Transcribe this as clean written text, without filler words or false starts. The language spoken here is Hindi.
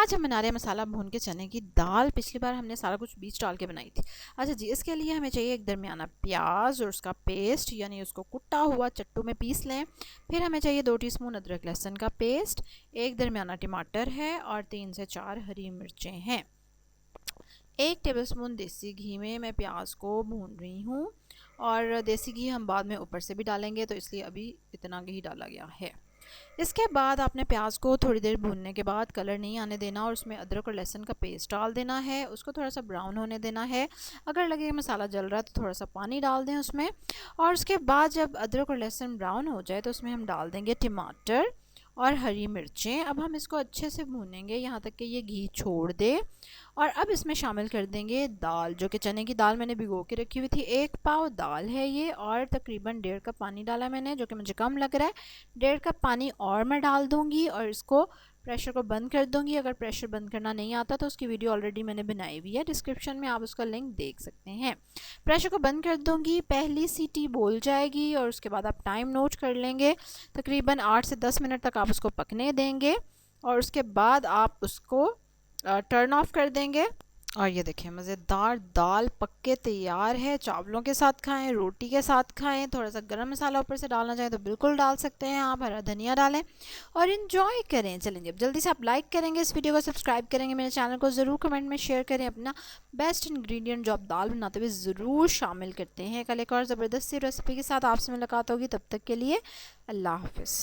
आज हम बना रहे हैं मसाला भून के चने की दाल। पिछली बार हमने सारा कुछ बीज डाल के बनाई थी। अच्छा जी, इसके लिए हमें चाहिए एक दरमियाना प्याज और उसका पेस्ट, यानी उसको कुटा हुआ चट्टू में पीस लें। फिर हमें चाहिए 2 टीस्पून अदरक लहसुन का पेस्ट, एक दरमियाना टमाटर है और 3 से 4 हरी मिर्चें हैं। 1 टेबलस्पून देसी घी में मैं प्याज को भून रही हूँ, और देसी घी हम बाद में ऊपर से भी डालेंगे, तो इसलिए अभी इतना घी डाला गया है। इसके बाद आपने प्याज को थोड़ी देर भूनने के बाद कलर नहीं आने देना, और उसमें अदरक और लहसुन का पेस्ट डाल देना है। उसको थोड़ा सा ब्राउन होने देना है। अगर लगे मसाला जल रहा है तो थोड़ा सा पानी डाल दें उसमें। और उसके बाद जब अदरक और लहसुन ब्राउन हो जाए तो उसमें हम डाल देंगे टमाटर और हरी मिर्चें। अब हम इसको अच्छे से भूनेंगे यहाँ तक कि ये घी छोड़ दे। और अब इसमें शामिल कर देंगे दाल, जो कि चने की दाल मैंने भिगो के रखी हुई थी। 1 पाव दाल है ये, और तकरीबन 1.5 कप पानी डाला मैंने, जो कि मुझे कम लग रहा है। 1.5 कप पानी और मैं डाल दूँगी, और इसको प्रेशर को बंद कर दूँगी। अगर प्रेशर बंद करना नहीं आता तो उसकी वीडियो ऑलरेडी मैंने बनाई हुई है, डिस्क्रिप्शन में आप उसका लिंक देख सकते हैं। प्रेशर को बंद कर दूँगी, पहली सीटी बोल जाएगी और उसके बाद आप टाइम नोट कर लेंगे। तकरीबन 8 से 10 मिनट तक आप उसको पकने देंगे, और उसके बाद आप उसको टर्न ऑफ कर देंगे। और ये देखें, मज़ेदार दाल पक के तैयार है। चावलों के साथ खाएं, रोटी के साथ खाएं, थोड़ा सा गरम मसाला ऊपर से डालना चाहें तो बिल्कुल डाल सकते हैं आप, हरा धनिया डालें और इन्जॉय करें। चलेंगे, अब जल्दी से आप लाइक करेंगे इस वीडियो को, सब्सक्राइब करेंगे मेरे चैनल को, ज़रूर कमेंट में शेयर करें अपना बेस्ट इंग्रेडिएंट जो आप दाल बनाते हुए ज़रूर शामिल करते हैं। कल एक और ज़बरदस्त सी रेसिपी के साथ आपसे मुलाकात होगी, तब तक के लिए अल्लाह हाफ़िज़।